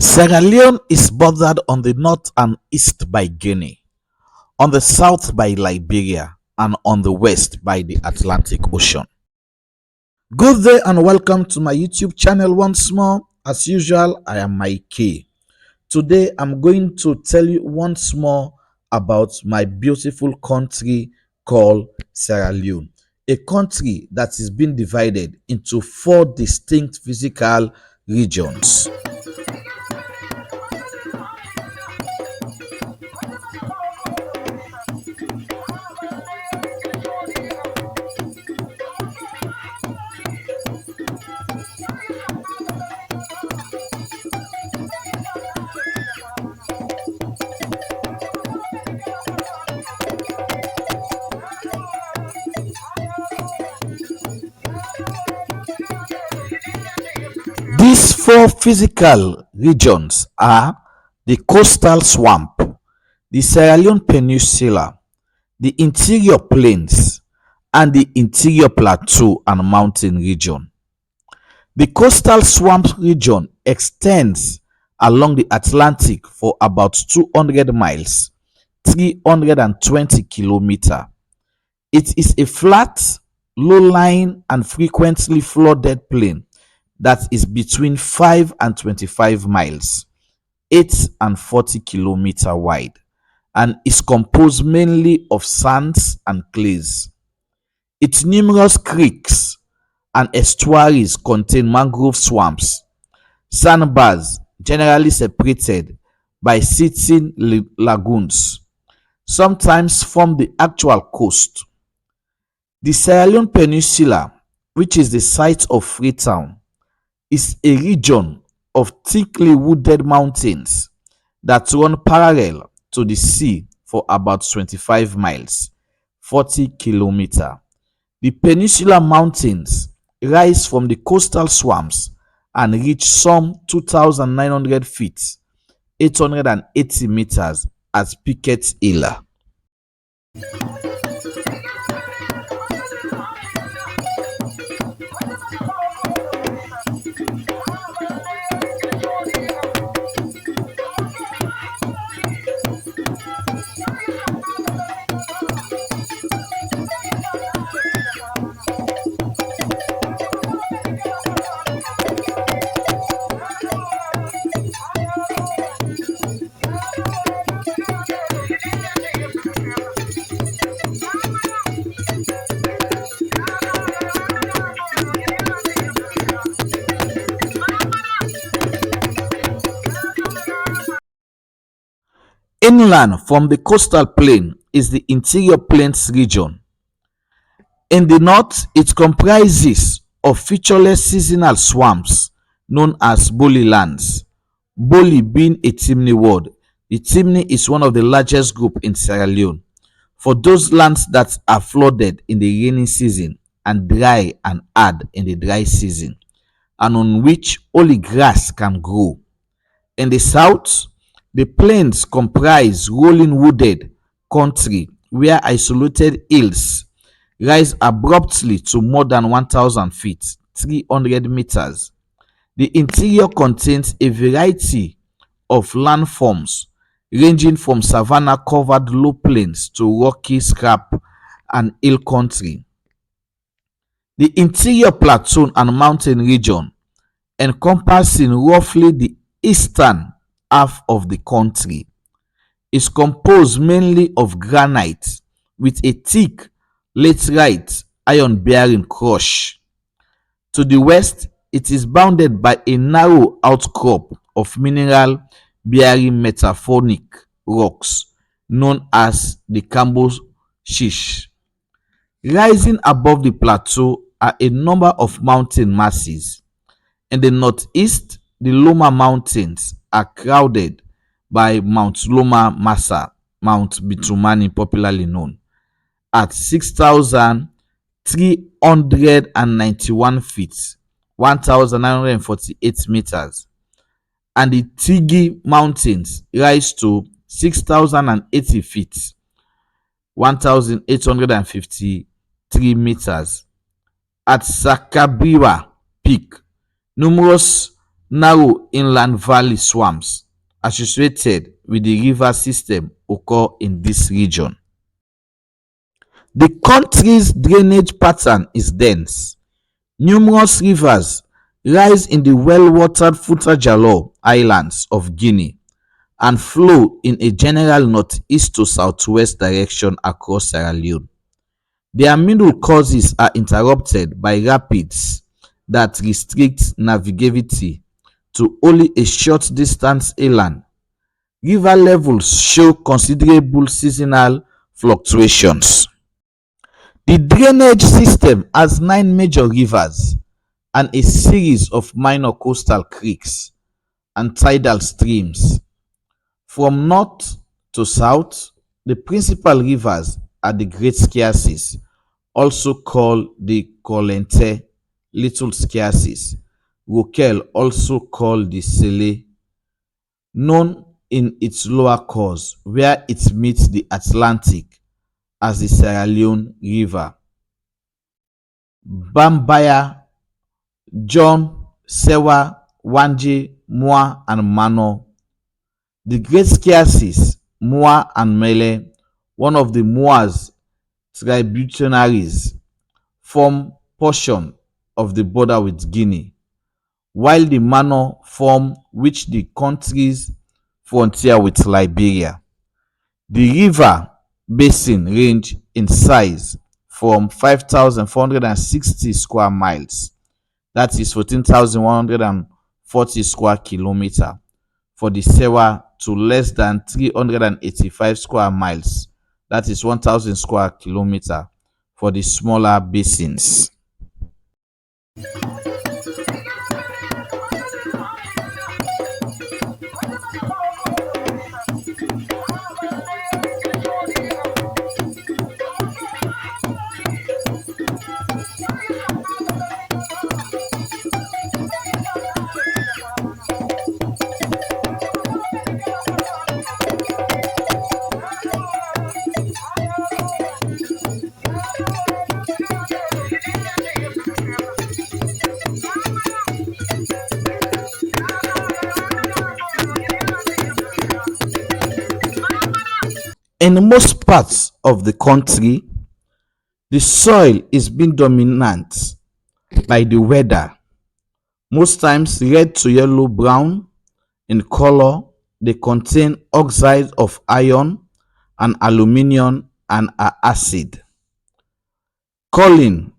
Sierra Leone is bordered on the north and east by Guinea, on the south by Liberia, and on the west by the Atlantic Ocean. Good day and welcome to my YouTube channel once more. As usual, I am Mike. Today, I'm going to tell you once more about my beautiful country called Sierra Leone, a country that is being divided into four distinct physical regions. These four physical regions are the coastal swamp, the Sierra Leone Peninsula, the interior plains, and the interior plateau and mountain region. The coastal swamp region extends along the Atlantic for about 200 miles, 320 kilometers. It is a flat, low-lying and frequently flooded plain that is between 5 and 25 miles, 8 and 40 kilometers wide, and is composed mainly of sands and clays. Its numerous creeks and estuaries contain mangrove swamps. Sandbars, generally separated by sitting lagoons, sometimes form the actual coast. The Sierra Leone Peninsula, which is the site of Freetown, is a region of thickly wooded mountains that run parallel to the sea for about 25 miles, 40 kilometers. The Peninsula Mountains rise from the coastal swamps and reach some 2,900 feet, 880 meters at Picket Hill. Inland from the coastal plain is the interior plains region. In the north, it comprises of featureless seasonal swamps known as bolly lands. Bolly being a Timni word, the Timni is one of the largest groups in Sierra Leone. For those lands that are flooded in the rainy season and dry and hard in the dry season, and on which only grass can grow. In the south, the plains comprise rolling wooded country where isolated hills rise abruptly to more than 1,000 feet, 300 meters. The interior contains a variety of landforms ranging from savanna-covered low plains to rocky scrap and hill country. The interior plateau and mountain region, encompassing roughly the eastern half of the country, is composed mainly of granite with a thick laterite iron-bearing crush. To the west, it is bounded by a narrow outcrop of mineral-bearing metamorphic rocks known as the Cambo Shish. Rising above the plateau are a number of mountain masses. In the northeast, the Loma Mountains are crowded by Mount Loma Massa, Mount Bitumani popularly known, at 6,391 feet, 1,948 meters, and the Tigi Mountains rise to 6,080 feet, 1,853 meters. At Sakabiwa Peak, numerous Narrow inland valley swamps associated with the river system occur in this region. The country's drainage pattern is dense. Numerous rivers rise in the well-watered Fouta-Djallon Islands of Guinea and flow in a general northeast to southwest direction across Sierra Leone. Their middle courses are interrupted by rapids that restrict navigability to only a short distance inland. River levels show considerable seasonal fluctuations. The drainage system has 9 major rivers and a series of minor coastal creeks and tidal streams. From north to south, the principal rivers are the Great Skiases, also called the Kolente, Little Skiases, Rokel, also called the Sele, known in its lower course where it meets the Atlantic as the Sierra Leone River. Bambaya, John, Sewa, Wanje, Mua, and Mano. The Great Skiases, Mua and Mele, one of the Mua's tributaries, form portion of the border with Guinea, while the Mano form which the country's frontier with Liberia. The river basin range in size from 5,460 square miles, that is 14,140 square kilometers, for the Sewa to less than 385 square miles, that is 1,000 square kilometers, for the smaller basins. In most parts of the country, the soil is being dominant by the weather, most times red to yellow brown in color. They contain oxides of iron and aluminium and are acid. Kaolin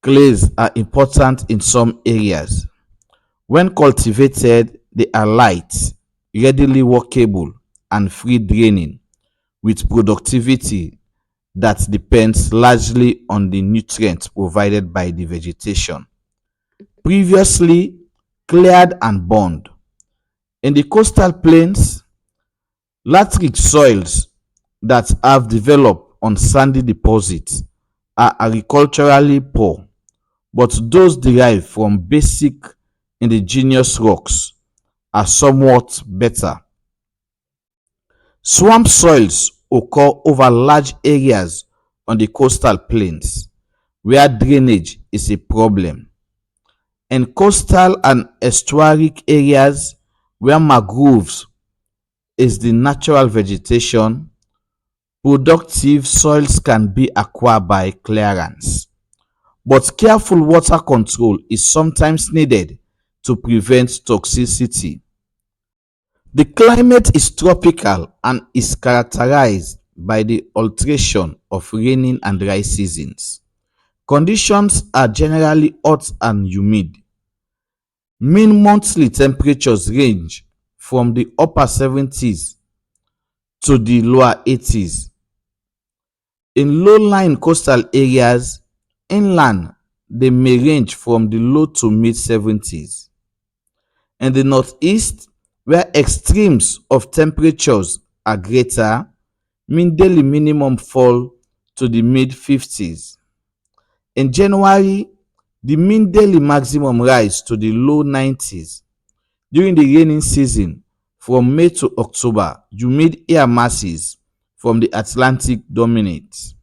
clays are important in some areas. When cultivated, they are light, readily workable, and free draining, with productivity that depends largely on the nutrients provided by the vegetation previously cleared and burned. In the coastal plains, lateric soils that have developed on sandy deposits are agriculturally poor, but those derived from basic indigenous rocks are somewhat better. Swamp soils occur over large areas on the coastal plains, where drainage is a problem. In coastal and estuaric areas where mangroves is the natural vegetation, productive soils can be acquired by clearance, but careful water control is sometimes needed to prevent toxicity. The climate is tropical and is characterized by the alternation of rainy and dry seasons. Conditions are generally hot and humid. Mean monthly temperatures range from the upper 70s to the lower 80s. In low-lying coastal areas, inland they may range from the low to mid 70s. In the northeast, where extremes of temperatures are greater, mean daily minimum fall to the mid 50s. In January, the mean daily maximum rise to the low 90s. During the rainy season, from May to October, humid air masses from the Atlantic dominate.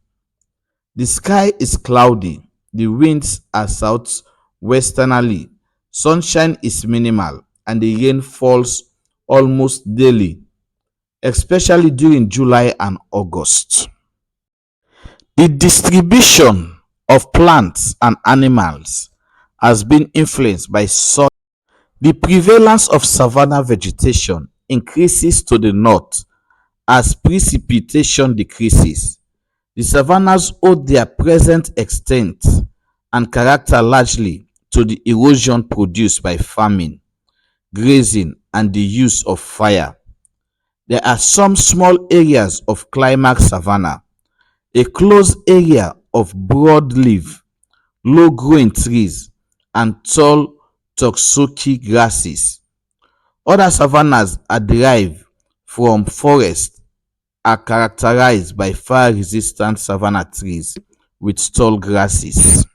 The sky is cloudy. The winds are southwesterly, Sunshine is minimal and the rain falls almost daily, especially during July and August. The distribution of plants and animals has been influenced by soil. The prevalence of savanna vegetation increases to the north as precipitation decreases. The savannas owe their present extent and character largely to the erosion produced by farming, grazing, and the use of fire. There are some small areas of climax savanna, a closed area of broadleaf, low-growing trees, and tall Toxoki grasses. Other savannas are derived from forests are characterized by fire-resistant savanna trees with tall grasses.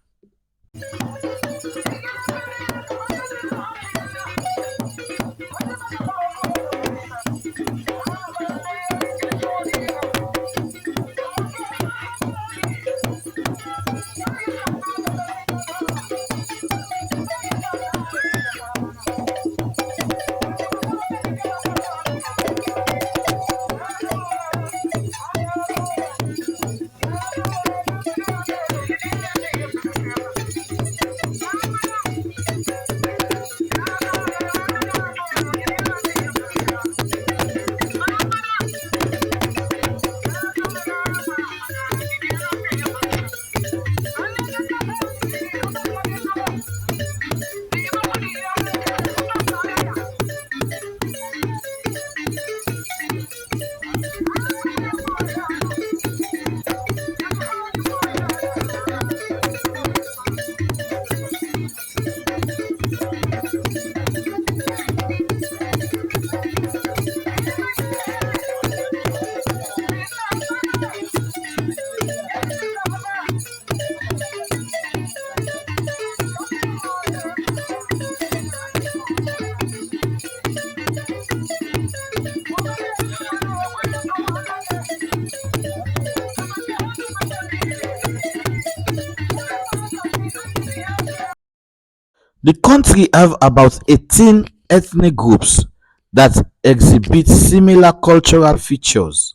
The country have about 18 ethnic groups that exhibit similar cultural features,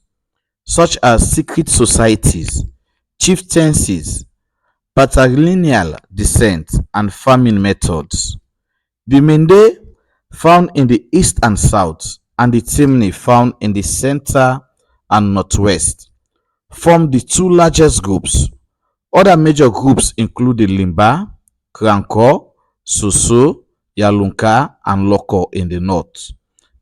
such as secret societies, chieftaincies, patrilineal descent, and farming methods. The Mende, found in the east and south, and the Timni, found in the center and northwest, form the two largest groups. Other major groups include the Limba, Kranko, Soso, Yalunka, and Loko in the north,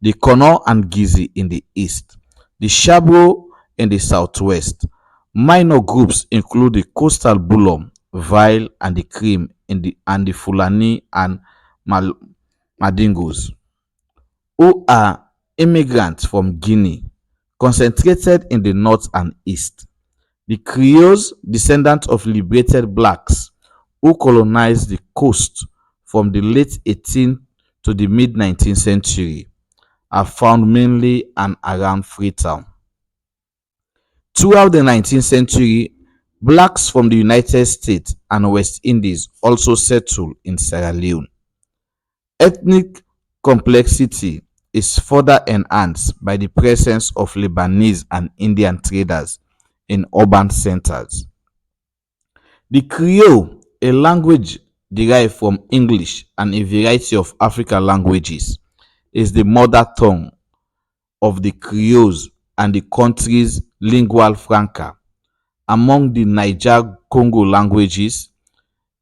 the Kono and Gizi in the east, the Shabro in the southwest. Minor groups include the coastal Bulom, Vile, and the Krim and the Fulani and Mal- Madingos, who are immigrants from Guinea, concentrated in the north and east. The Creoles, descendants of liberated blacks who colonized the coast from the late 18th to the mid-19th century, are found mainly and around Freetown. Throughout the 19th century, blacks from the United States and West Indies also settled in Sierra Leone. Ethnic complexity is further enhanced by the presence of Lebanese and Indian traders in urban centers. The Creole, a language derived from English and a variety of African languages, is the mother tongue of the Creoles and the country's lingua franca. Among the Niger-Congo languages,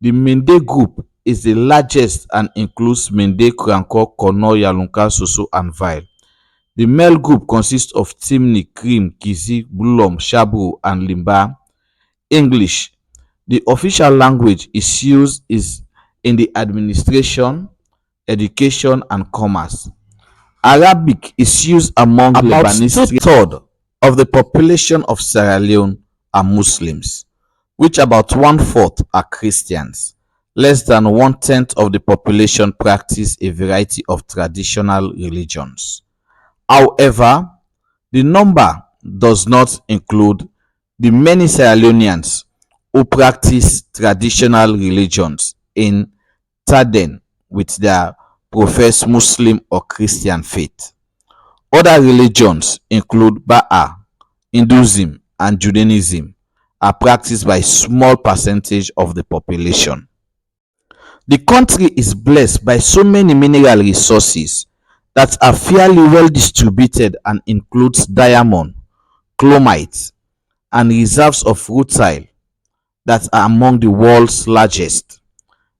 the Mende group is the largest and includes Mende, Kranko, Kono, Yalunka, Soso, and Vile. The male group consists of Timni, Krim, Kizi, Bulom, Shabru, and Limba. English, the official language, is used in the administration, education, and commerce. Arabic is used among about Lebanese. Two-thirds of the population of Sierra Leone are Muslims, which about one-fourth are Christians. Less than one-tenth of the population practice a variety of traditional religions. However, the number does not include the many Sierra Leoneans who practice traditional religions in Taden, with their professed Muslim or Christian faith. Other religions include Ba'a, Hinduism, and Judaism are practiced by a small percentage of the population. The country is blessed by so many mineral resources that are fairly well distributed and includes diamond, chromite, and reserves of rutile that are among the world's largest.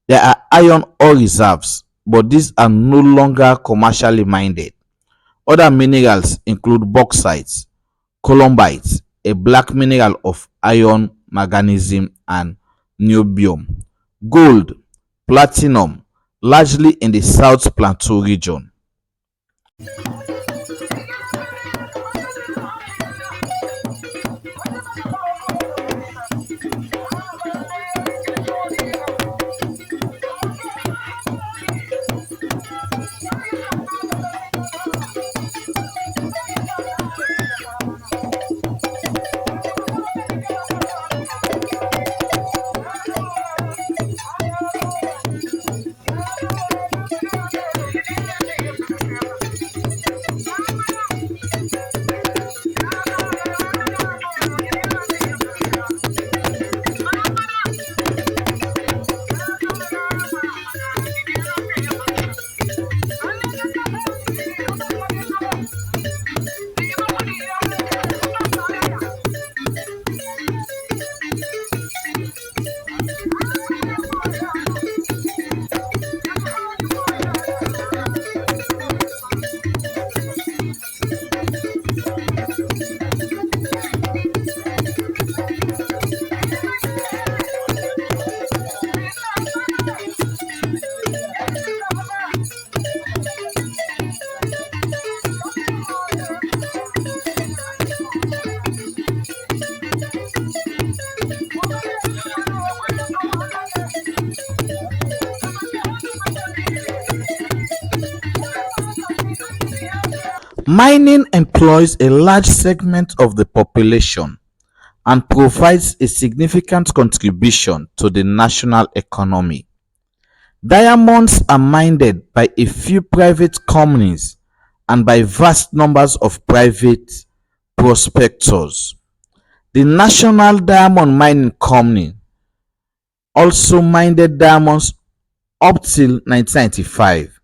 There are iron ore reserves, but these are no longer commercially mined. Other minerals include bauxite, columbite, a black mineral of iron, manganese, and niobium, gold, platinum, largely in the South Plateau region. Mining employs a large segment of the population and provides a significant contribution to the national economy. Diamonds are mined by a few private companies and by vast numbers of private prospectors. The National Diamond Mining Company also mined diamonds up till 1995.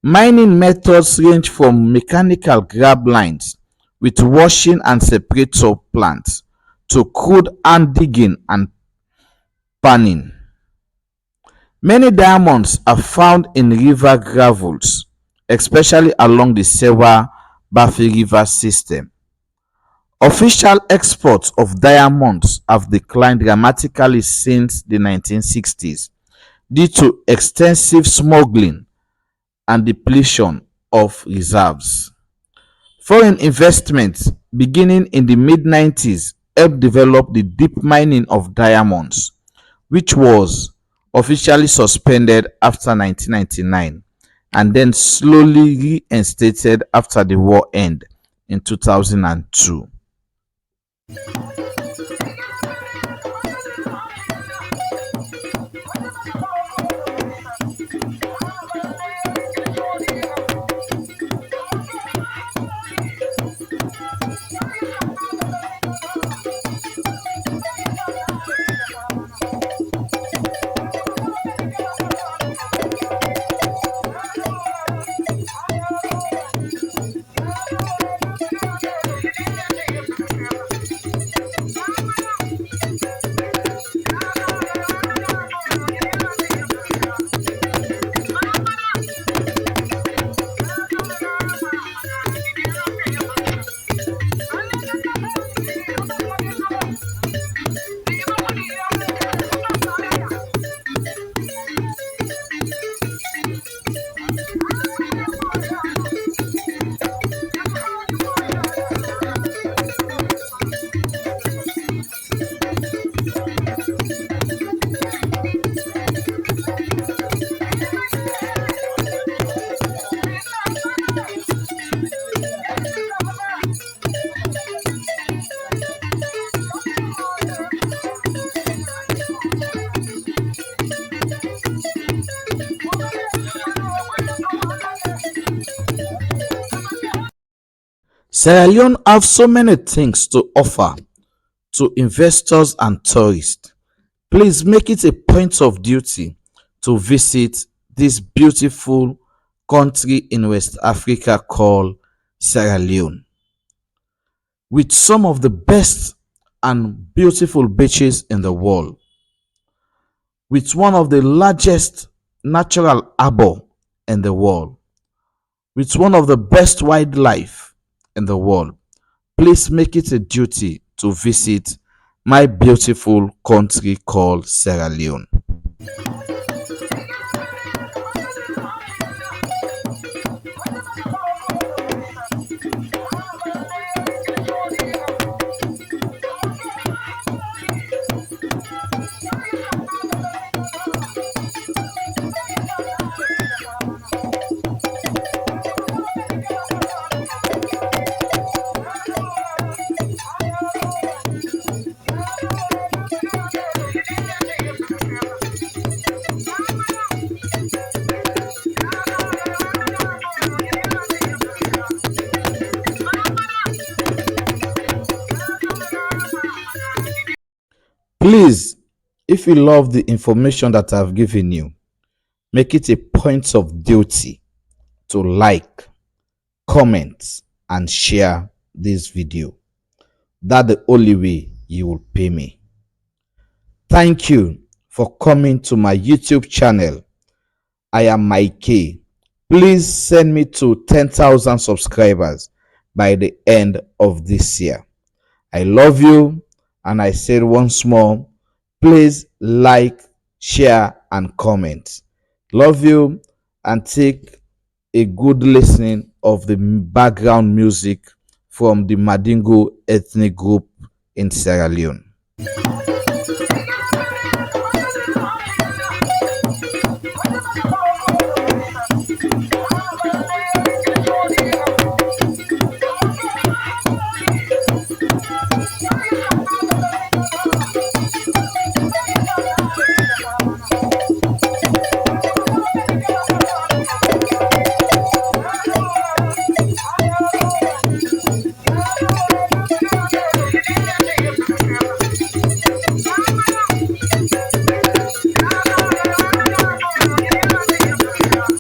Mining methods range from mechanical grab lines with washing and separator plants to crude hand digging and panning. Many diamonds are found in river gravels, especially along the Sewa-Bafi River system. Official exports of diamonds have declined dramatically since the 1960s due to extensive smuggling and depletion of reserves. Foreign investments beginning in the mid-90s helped develop the deep mining of diamonds, which was officially suspended after 1999 and then slowly reinstated after the war ended in 2002. Sierra Leone have so many things to offer to investors and tourists. Please make it a point of duty to visit this beautiful country in West Africa called Sierra Leone, with some of the best and beautiful beaches in the world, with one of the largest natural harbor in the world, with one of the best wildlife in the world. Please make it a duty to visit my beautiful country called Sierra Leone. Please, if you love the information that I've given you, make it a point of duty to like, comment, and share this video. That's the only way you will pay me. Thank you for coming to my YouTube channel. I am Mike. Please send me to 10,000 subscribers by the end of this year. I love you, and I said once more, please like, share, and comment. Love you, and take a good listening of the background music from the Madingo ethnic group in Sierra Leone.